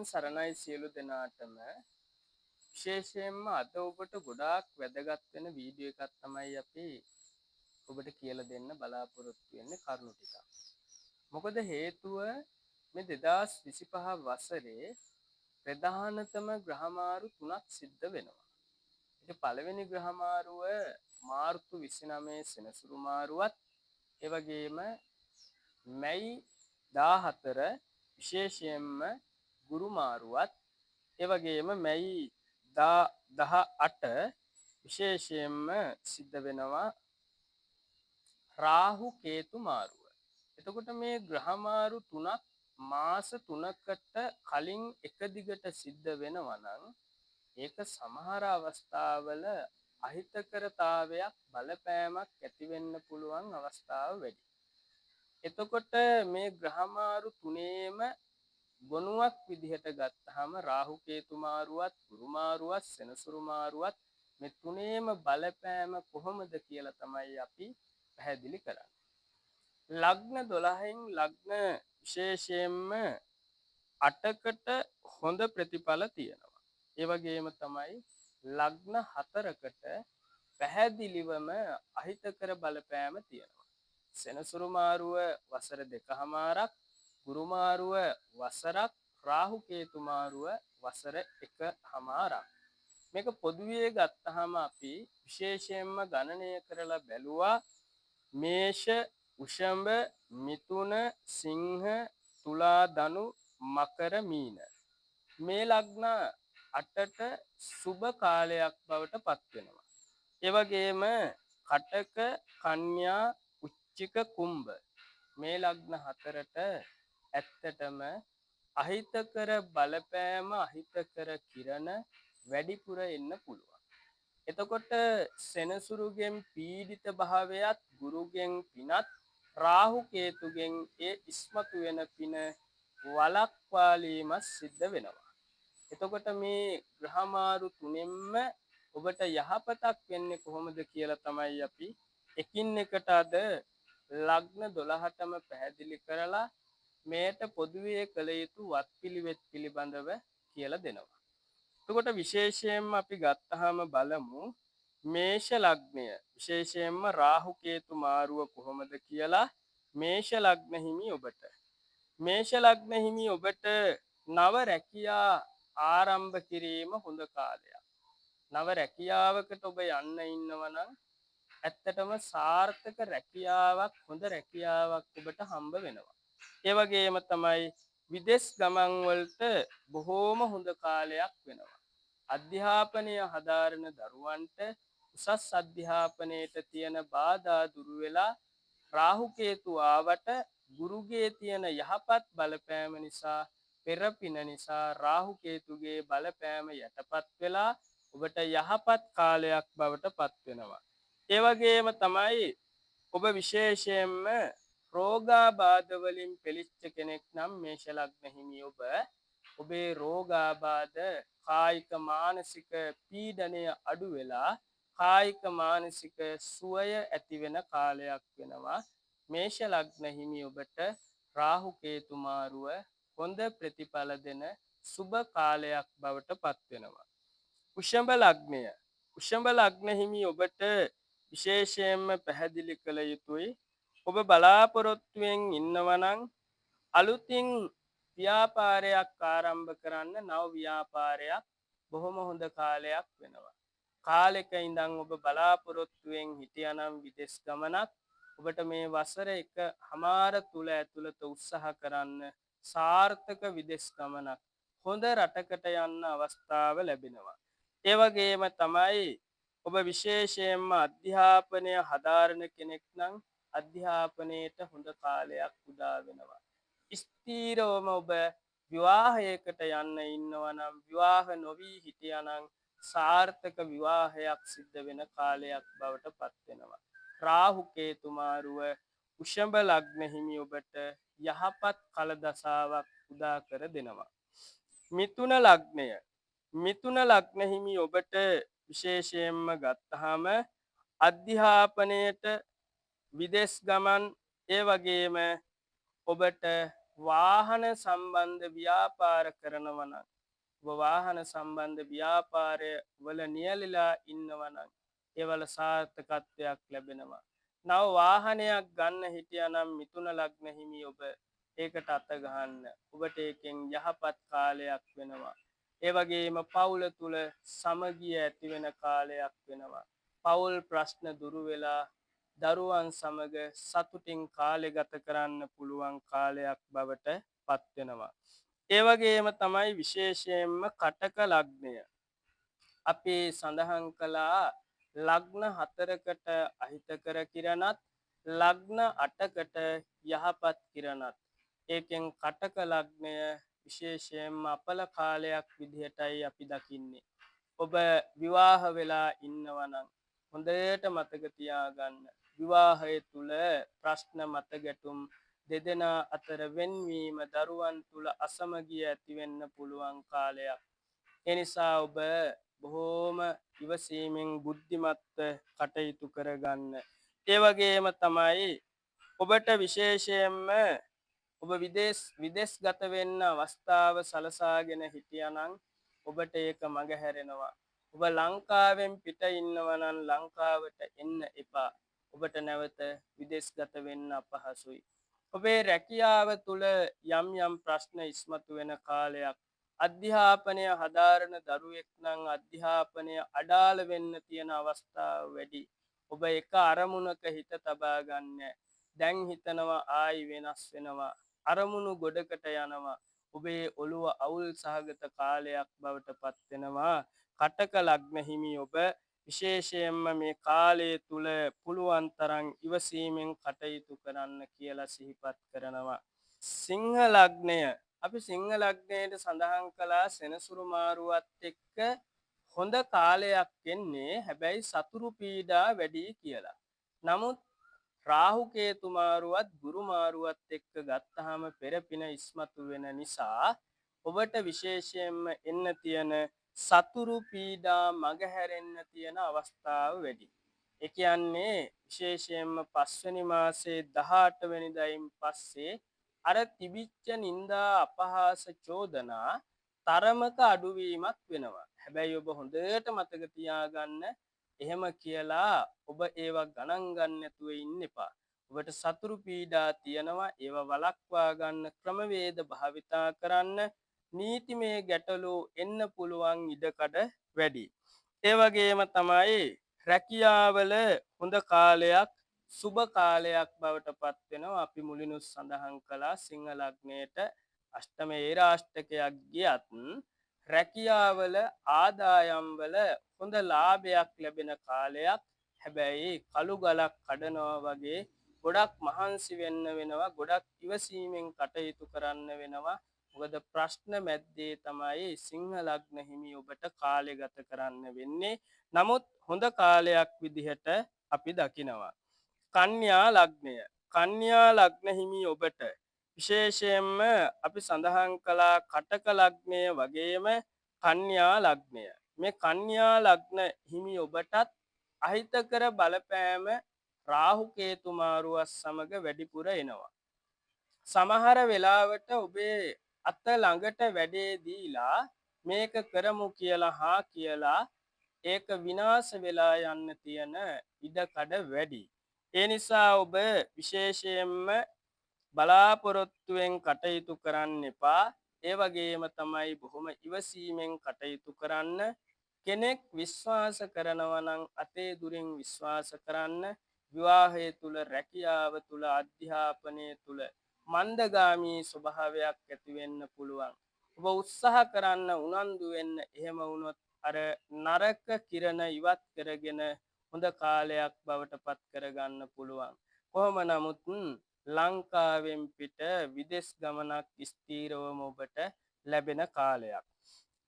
තෙරුවන් සරණයි සියලු දෙනාටම විශේෂයෙන්ම අද ඔබට ගොඩාක් වැදගත් වෙන වීඩියෝ එකක් තමයි අපි ඔබට කියලා දෙන්න බලාපොරොත්තු වෙන්නේ කරුණු ටිකක්. මොකද හේතුව මේ 2025 වසරේ ප්‍රධානතම ග්‍රහමාරු 3ක් සිද්ධ වෙනවා. ඒක පළවෙනි ග්‍රහමාරුව මාර්තු 29 සෙනසුරු මාරුවත් ඒ වගේම මැයි 14 විශේෂයෙන්ම ගුරු මාරුවත් ඒ වගේම මැයි 18 විශේෂයෙන්ම සිද්ධ වෙනවා රාහු කේතු මාරුව. එතකොට මේ ග්‍රහ මාරු තුනක් මාස 3කට කලින් එක දිගට සිද්ධ වෙනවා නම් ඒක සමහර අවස්ථාවල අහිතකරතාවයක් බලපෑමක් ඇති වෙන්න පුළුවන් අවස්ථාව වැඩි. එතකොට මේ ග්‍රහ මාරු තුනේම ගොනුවක් විදිහට ගත්තාම රාහු කේතු මාරුවත් ගුරු මාරුවත් සෙනසුරු මාරුවත් මේ තුනේම බලපෑම කොහොමද කියලා තමයි අපි පැහැදිලි කරන්නේ. ලග්න 12න් ලග්න විශේෂයෙන්ම 8කට හොඳ ප්‍රතිඵල තියෙනවා. ඒ වගේම තමයි ලග්න 4කට පැහැදිලිවම අහිතකර බලපෑම තියෙනවා. සෙනසුරු මාරුව වසර 2කමාරක්, ගුරු මාරුව වසරක්, රාහු කේතු මාරුව වසර 1කමාරක්. මේක පොදුවේ ගත්තාම අපි විශේෂයෙන්ම ගණනය කරලා බැලුවා මේෂ, වෘෂභ, මිථුන, සිංහ, තුලා, ධනු, මකර, මීන. මේ ලග්න 8ට සුබ කාලයක් බවට පත් වෙනවා. ඒ වගේම කටක, කන්‍යා, උච්චික, කුම්භ මේ ලග්න 4ට ඇත්තටම අහිතකර බලපෑම අහිතකර කිරණ වැඩිපුර එන්න පුළුවන්. එතකොට සෙනසුරුගෙන් පීඩිත භාවයත් ගුරුගෙන් පිනත් රාහු කේතුගෙන් ඒ ඉස්මතු වෙන පින වළක්වාලීම සිද්ධ වෙනවා. එතකොට මේ ග්‍රහමාරු තුනෙන්ම ඔබට යහපතක් වෙන්නේ කොහොමද කියලා තමයි අපි එකින් එකට අද ලග්න 12ටම පැහැදිලි කරලා මේට පොදුවේ කළ යුතු වත්පිළිවෙත් පිළිබඳව කියලා දෙනවා. එතකොට විශේෂයෙන්ම අපි ගත්තාම බලමු මේෂ ලග්නය විශේෂයෙන්ම රාහු කේතු මාරුව කොහොමද කියලා. මේෂ ලග්න හිමි ඔබට මේෂ ලග්න හිමි ඔබට නව රැකියා ආරම්භ කිරීම හොඳ කාලයක්. නව රැකියාවකට ඔබ යන්න ඉන්නවා නම් ඇත්තටම සාර්ථක රැකියාවක් හොඳ රැකියාවක් ඔබට හම්බ වෙනවා. ඒ වගේම තමයි විදේශ ගමන් වලට බොහෝම හොඳ කාලයක් වෙනවා. අධ්‍යාපනය හදාරන දරුවන්ට උසස් අධ්‍යාපනයට තියෙන බාධා දුරු වෙලා රාහු කේතු ආවට ගුරුගේ තියෙන යහපත් බලපෑම නිසා පෙරපින නිසා රාහු කේතුගේ බලපෑම යටපත් වෙලා ඔබට යහපත් කාලයක් බවට පත් වෙනවා. ඒ වගේම තමයි ඔබ විශේෂයෙන්ම රෝගාබාධ වලින් පෙළෙච්ච කෙනෙක් නම් මේෂ ලග්න හිමි ඔබේ රෝගාබාධ කායික මානසික පීඩනය අඩු වෙලා කායික මානසික සුවය ඇති වෙන කාලයක් වෙනවා. මේෂ ලග්න හිමි ඔබට රාහු කේතු මාරුව හොඳ ප්‍රතිඵල දෙන සුබ කාලයක් බවට පත් වෙනවා. වෘෂභ ලග්නය වෘෂභ ලග්න හිමි ඔබට විශේෂයෙන්ම පැහැදිලි කළ යුතුයි. ඔබ බලාපොරොත්තුවෙන් ඉන්නවා නම් අලුතින් ව්‍යාපාරයක් ආරම්භ කරන්න නව ව්‍යාපාරයක් බොහොම හොඳ කාලයක් වෙනවා. කාලෙක ඉඳන් ඔබ බලාපොරොත්තුවෙන් හිටියානම් විදේශ ගමනක් ඔබට මේ වසර 1කමාර තුල ඇතුළත උත්සාහ කරන්න සාර්ථක විදේශ ගමනක් හොඳ රටකට යන්න අවස්ථාව ලැබෙනවා. ඒ වගේම තමයි ඔබ විශේෂයෙන්ම අධ්‍යාපනය හදාරන කෙනෙක් නම් අධ්‍යාපනයේට හොඳ කාලයක් උදා වෙනවා. ස්ථීරවම ඔබ විවාහයකට යන්න ඉන්නවා නම් විවාහ නොවි හිටියා නම් සාර්ථක විවාහයක් සිද්ධ වෙන කාලයක් බවට පත් වෙනවා. රාහු කේතු මාරුව වෘෂභ ලග්න හිමි ඔබට යහපත් කල දසාවක් උදා කර දෙනවා. මිථුන ලග්නය මිථුන ලග්න හිමි ඔබට විශේෂයෙන්ම ගත්තාම අධ්‍යාපනයට විදේශ ගමන් ඒ වගේම ඔබට වාහන සම්බන්ධ ව්‍යාපාර කරනවා නම් ඔබ වාහන සම්බන්ධ ව්‍යාපාරය වල නියැලලා ඉන්නවා නම් ඒවල සාර්ථකත්වයක් ලැබෙනවා. නව වාහනයක් ගන්න හිටියානම් මිථුන ලග්න හිමි ඔබ ඒකට අත ගහන්න. ඔබට ඒකෙන් යහපත් කාලයක් වෙනවා. ඒ වගේම පවුල තුල සමගිය ඇති වෙන කාලයක් වෙනවා. පවුල් ප්‍රශ්න දුරු වෙලා දරුවන් සමග සතුටින් කාලය ගත කරන්න පුළුවන් කාලයක් බවට පත් වෙනවා. ඒ වගේම තමයි විශේෂයෙන්ම කටක ලග්නය. අපි සඳහන් කළා ලග්න 4කට අහිතකර කිරණත් ලග්න 8කට යහපත් කිරණත්. ඒකෙන් කටක ලග්නය විශේෂයෙන්ම අපල කාලයක් විදිහටයි අපි දකින්නේ. ඔබ විවාහ වෙලා ඉන්නවා නම් හොඳට මතක තියාගන්න. විවාහය තුල ප්‍රශ්න මත ගැටුම් දෙදෙනා අතර වෙන්වීම දරුවන් තුල අසමගිය ඇති වෙන්න පුළුවන් කාලයක්. ඒ නිසා ඔබ බොහෝම ඉවසීමෙන් බුද්ධිමත්ව කටයුතු කරගන්න. ඒ වගේම තමයි ඔබට විශේෂයෙන්ම ඔබ විදේශගත වෙන්න අවස්ථාව සලසාගෙන හිටියානම් ඔබට ඒක මගහැරෙනවා. ඔබ ලංකාවෙන් පිට ඉන්නවා නම් ලංකාවට එන්න එපා. ඔබට නැවත විදේශගත වෙන්න අපහසුයි. ඔබේ රැකියාව තුල යම් යම් ප්‍රශ්න ඉස්මතු වෙන කාලයක්. අධ්‍යාපනය හදාරන දරුවෙක් නම් අධ්‍යාපනය අඩාල වෙන්න තියෙන අවස්ථාව වැඩි. ඔබ එක අරමුණක හිත තබා ගන්න. දැන් හිතනවා ආයි වෙනස් වෙනවා. අරමුණු ගොඩකට යනවා. ඔබේ ඔළුව අවුල් සහගත කාලයක් බවට පත් වෙනවා. කටක ලග්න හිමි ඔබ විශේෂයෙන්ම මේ කාලය තුල පුළුවන් තරම් ඉවසීමෙන් කටයුතු කරන්න කියලා සිහිපත් කරනවා. සිංහ ලග්නය අපි සිංහ ලග්නයට සඳහන් කළා සෙනසුරු මාරුවත් එක්ක හොඳ කාලයක් එන්නේ හැබැයි සතුරු පීඩා වැඩි කියලා. නමුත් රාහු කේතු මාරුවත් ගුරු මාරුවත් එක්ක ගත්තාම පෙරපින ඉස්මතු වෙන නිසා ඔබට විශේෂයෙන්ම එන්න තියෙන සතුරු පීඩා මගහැරෙන්න තියෙන අවස්ථාව වැඩි. ඒ කියන්නේ විශේෂයෙන්ම 5 වෙනි මාසයේ 18 වෙනිදායින් පස්සේ අර තිබිච්ච නිന്ദා අපහාස චෝදනා තරමක අඩුවීමක් වෙනවා. හැබැයි ඔබ හොඳට මතක තියාගන්න එහෙම කියලා ඔබ ඒවා ගණන් ගන්න නැතුව ඉන්න එපා. ඔබට සතුරු පීඩා තියෙනවා ඒවා වළක්වා ගන්න ක්‍රමවේද භාවිතා කරන්න. නීතිමය ගැටලු එන්න පුළුවන් ඉඩකඩ වැඩි. ඒ වගේම තමයි රැකියාවල හොඳ කාලයක් සුබ කාලයක් බවට පත් වෙනවා. අපි මුලිනුත් සඳහන් කළා සිංහ ලග්නයට අෂ්ටම ඒරාෂ්ටකයක් ගියත් රැකියාවල ආදායම් වල හොඳ ලාභයක් ලැබෙන කාලයක්. හැබැයි කළු ගලක් කඩනවා වගේ ගොඩක් මහන්සි වෙන්න වෙනවා. ගොඩක් ඉවසීමෙන් කටයුතු කරන්න වෙනවා. මොකද ප්‍රශ්න මැද්දේ තමයි සිංහ ලග්න හිමි ඔබට කාලය ගත කරන්න වෙන්නේ. නමුත් හොඳ කාලයක් විදිහට අපි දකිනවා. කන්‍යා ලග්නය. කන්‍යා ලග්න හිමි ඔබට විශේෂයෙන්ම අපි සඳහන් කළා කටක ලග්නය වගේම කන්‍යා ලග්නය. මේ කන්‍යා ලග්න හිමි ඔබටත් අහිතකර බලපෑම රාහු කේතු මාරුවත් සමග වැඩිපුර එනවා. සමහර වෙලාවට ඔබේ අත ළඟට වැඩේ දීලා මේක කරමු කියලා හා කියලා ඒක විනාශ වෙලා යන්න තියෙන ඉඩකඩ වැඩි. ඒ නිසා ඔබ විශේෂයෙන්ම බලාපොරොත්තුවෙන් කටයුතු කරන්න එපා. ඒ වගේම තමයි බොහොම ඉවසීමෙන් කටයුතු කරන්න. කෙනෙක් විශ්වාස කරනවා නම් අතේ දුරින් විශ්වාස කරන්න. විවාහය තුල රැකියාව තුල අධ්‍යාපනය තුල මන්දගාමී ස්වභාවයක් ඇති වෙන්න පුළුවන්. ඔබ උත්සාහ කරන්න උනන්දු වෙන්න. එහෙම වුණොත් අර නරක කිරණ ඉවත් කරගෙන හොඳ කාලයක් බවට පත් කරගන්න පුළුවන්. කොහොම නමුත් ලංකාවෙන් පිට විදේශ ගමනක් ස්ථීරවම ඔබට ලැබෙන කාලයක්.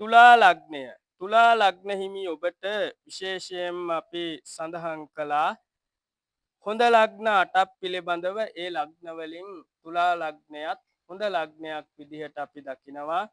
තුලා ලග්නය. තුලා ලග්න හිමි ඔබට විශේෂයෙන්ම අපි සඳහන් කළා හොඳ ලග්න 8ක් පිළිබඳව. ඒ ලග්න වලින් තුලා ලග්නයත් හොඳ ලග්නයක් විදිහට අපි දකිනවා.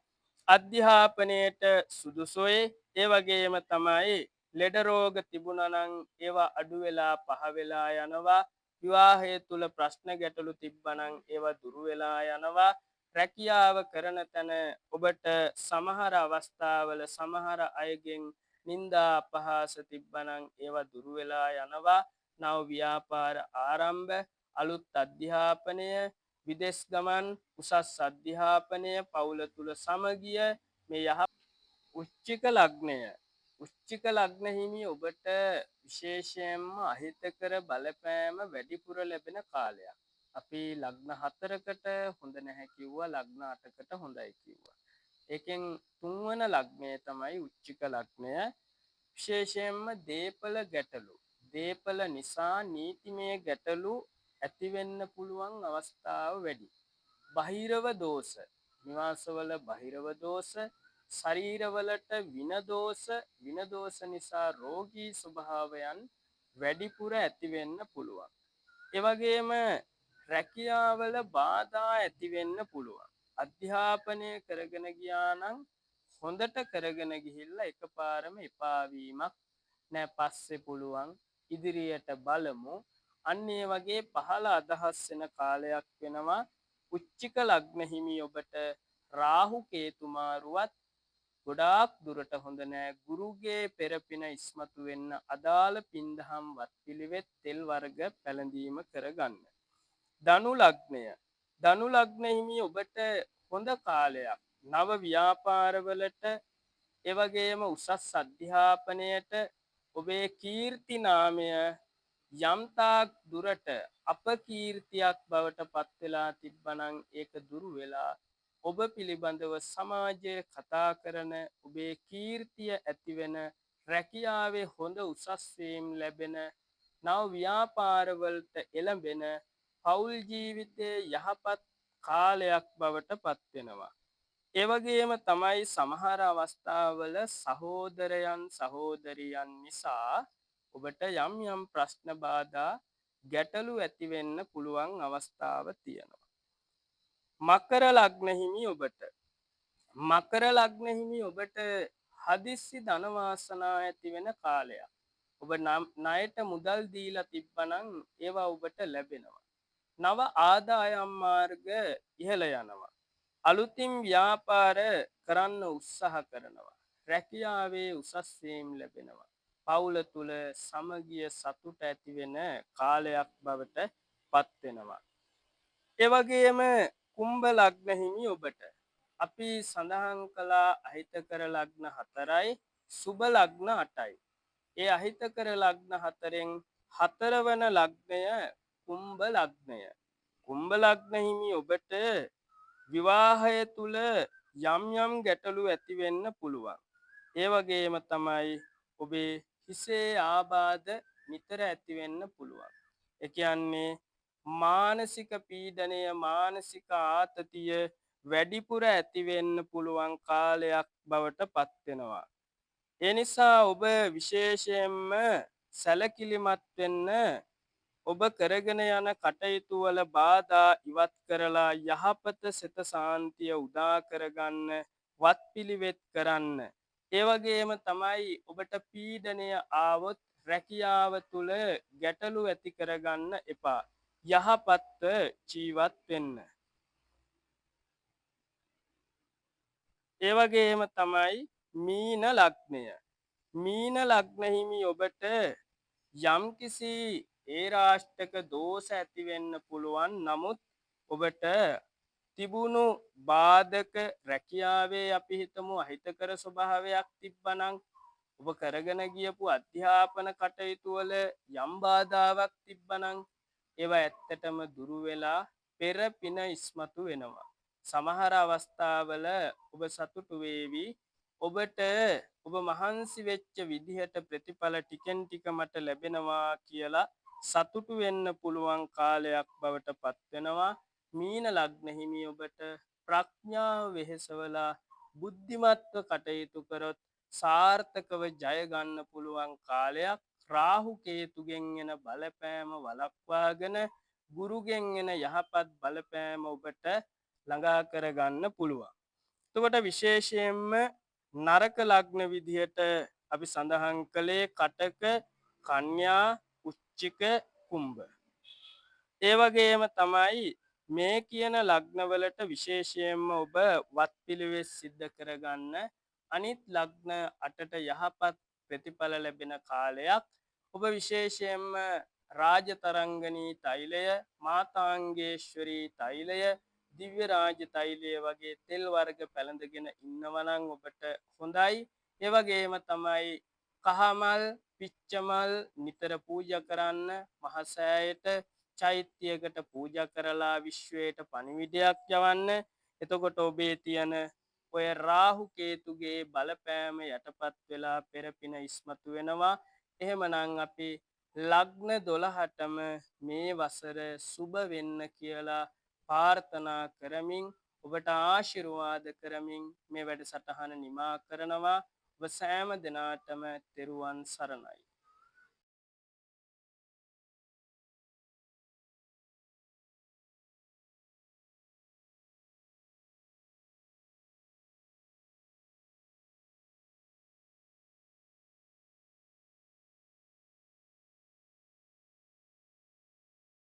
අධ්‍යාපනයේට සුදුසුයි. ඒ වගේම තමයි ලෙඩ රෝග තිබුණා නම් ඒවා අඩු වෙලා පහ වෙලා යනවා. විවාහය තුල ප්‍රශ්න ගැටලු තිබ්බනම් ඒවා දුරු වෙලා යනවා. රැකියාව කරන තැන ඔබට සමහර අවස්ථාවල සමහර අයගෙන් නිന്ദා අපහාස තිබ්බනම් ඒවා දුරු වෙලා යනවා. නව ව්‍යාපාර ආරම්භ, අලුත් අධ්‍යාපනය, විදෙස් ගමන්, උසස් අධ්‍යාපනය, පවුල තුල සමගිය මේ යහ උච්චික ලග්නය. උච්චික ලග්න හිමි ඔබට විශේෂයෙන්ම අහිතකර බලපෑම වැඩිපුර ලැබෙන කාලයක්. අපි ලග්න 4කට හොඳ නැහැ කිව්වා, ලග්න 8කට හොඳයි කිව්වා. ඒකෙන් තුන්වන ලග්නය තමයි උච්චික ලග්නය. විශේෂයෙන්ම දේපල ගැටලු. දේපල නිසා නීතිමය ගැටලු ඇති වෙන්න පුළුවන් අවස්ථාව වැඩි. බහිරව දෝෂ, නිවාසවල බහිරව දෝෂ, ශරීරවලට විනදෝෂ නිසා රෝගී ස්වභාවයන් වැඩිපුර ඇති වෙන්න පුළුවන්. ඒ වගේම රැකියාවල බාධා ඇති වෙන්න පුළුවන්. අධ්‍යාපනය කරගෙන ගියා නම් හොඳට කරගෙන ගිහිල්ලා එකපාරම එපා වීමක් නෑ, පස්සේ පුළුවන් ඉදිරියට බලමු. අන්න ඒ වගේ පහළ අදහස් වෙන කාලයක් වෙනවා. උච්චික ලග්න හිමි ඔබට රාහු කේතු මාරුවත් ගොඩාක් දුරට හොඳ නෑ. ගුරුගේ පෙරපින ඉස්මතු වෙන්න අදාළ පින්දහම් වත්පිළිවෙත් තෙල් වර්ග පැළඳීම කරගන්න. ධනු ලග්නය. ධනු ලග්න හිමි ඔබට හොඳ කාලයක්. නව ව්‍යාපාරවලට ඒ වගේම උසස් අධ්‍යාපනයට ඔබේ කීර්ති නාමය යම්තාක් දුරට අපකීර්තියක් බවට පත් වෙලා තිබ්බනම් ඒක දුරු වෙලා ඔබ පිළිබඳව සමාජයේ කතා කරන ඔබේ කීර්තිය ඇති වෙන රැකියාවේ හොඳ උසස් වීම් ලැබෙන නව ව්‍යාපාරවලට එළඹෙන පෞල් ජීවිතයේ යහපත් කාලයක් බවට පත් වෙනවා. ඒ වගේම තමයි සමහර අවස්ථාවල සහෝදරයන් නිසා ඔබට යම් යම් ප්‍රශ්න බාධා ගැටලු ඇති වෙන්න පුළුවන් අවස්ථාව තියෙනවා. මකර ලග්න හිමි ඔබට මකර ලග්න හිමි ඔබට හදිස්සි ධන වාසනා ඇති වෙන කාලයක්. ඔබ ණයට මුදල් දීලා තිබ්බනම් ඒවා ඔබට ලැබෙනවා. නව ආදායම් මාර්ග ඉහළ යනවා. අලුතින් ව්‍යාපාර කරන්න උත්සාහ කරනවා. රැකියාවේ උසස් වීම් ලැබෙනවා. පවුල තුල සමගිය සතුට ඇති වෙන කාලයක් බවට පත් වෙනවා. ඒ වගේම කුම්භ ලග්න හිමි ඔබට අපි සඳහන් කළා අහිතකර ලග්න 4යි, සුබ ලග්න 8යි. ඒ අහිතකර ලග්න 4න් හතරවන ලග්නය කුම්භ ලග්නය. කුම්භ ලග්න හිමි ඔබට විවාහය තුල යම් යම් ගැටලු ඇති වෙන්න පුළුවන්. ඒ වගේම තමයි ඔබේ හිසේ ආබාධ නිතර ඇති වෙන්න පුළුවන්. ඒ කියන්නේ මානසික පීඩනය, මානසික ආතතිය වැඩිපුර ඇති වෙන්න පුළුවන් කාලයක් බවට පත් වෙනවා. ඒ නිසා ඔබ විශේෂයෙන්ම සැලකිලිමත් වෙන්න, ඔබ කරගෙන යන කටයුතු වල බාධා ඉවත් කරලා යහපත සිත සාන්තිය උදා කරගන්න වත්පිළිවෙත් කරන්න. ඒ වගේම තමයි ඔබට පීඩනය ආවොත් රැකියාව තුල ගැටලු ඇති කරගන්න එපා. යහපත්ව ජීවත් වෙන්න. ඒ වගේම තමයි මීන ලග්නය. මීන ලග්න හිමි ඔබට යම්කිසි ඒරාෂ්ටක දෝෂ ඇති වෙන්න පුළුවන්. නමුත් ඔබට තිබුණු බාධක රැකියාවේ අපි හිතමු අහිතකර ස්වභාවයක් තිබ්බනම්, ඔබ කරගෙන ගියපු අධ්‍යාපන කටයුතු වල යම් බාධාවක් තිබ්බනම් ඒවා ඇත්තටම දුරු වෙලා පෙර පින ඉස්මතු වෙනවා. සමහර අවස්ථාවල ඔබ සතුටු වේවි. ඔබට ඔබ මහන්සි වෙච්ච විදිහට ප්‍රතිඵල ටිකෙන් ටික මට ලැබෙනවා කියලා සතුටු වෙන්න පුළුවන් කාලයක් බවට පත් වෙනවා. මීන ලග්න හිමි ඔබට ප්‍රඥාව වෙහෙසවලා බුද්ධිමත්ව කටයුතු කරොත් සාර්ථකව ජය ගන්න පුළුවන් කාලයක්. රාහු කේතුගෙන් එන බලපෑම වළක්වාගෙන ගුරුගෙන් එන යහපත් බලපෑම ඔබට ළඟා කරගන්න පුළුවන්. එතකොට විශේෂයෙන්ම නරක ලග්න විදිහට අපි සඳහන් කළේ කටක, කන්‍යා, උච්චික, කුම්භ. ඒ වගේම තමයි මේ කියන ලග්නවලට විශේෂයෙන්ම ඔබ වත්පිළිවෙත් සිද්ධ කරගන්න අනිත් ලග්න 8ට යහපත් ප්‍රතිඵල ලැබෙන කාලයක් ඔබ විශේෂයෙන්ම රාජතරංගනී තෛලය මාතාංගේශ්වරී තෛලය දිව්‍ය රාජ තෛලය වගේ තෙල් වර්ග පැළඳගෙන ඉන්නවා නම් ඔබට හොඳයි. ඒ වගේම තමයි කහමල් පිච්චමල් නිතර පූජා කරන්න මහසෑයට චෛත්‍යයකට පූජා කරලා විශ්වයට පණිවිඩයක් යවන්න. එතකොට ඔබේ තියෙන ඔය රාහු කේතුගේ බලපෑම යටපත් වෙලා පෙරපින ඉස්මතු වෙනවා. එහෙමනම් අපි ලග්න 12ටම මේ වසර සුබ වෙන්න කියලා ප්‍රාර්ථනා කරමින් ඔබට ආශිර්වාද කරමින් මේ වැඩසටහන නිමා කරනවා. ඔබ සෑම දිනාටම තෙරුවන් සරණයි.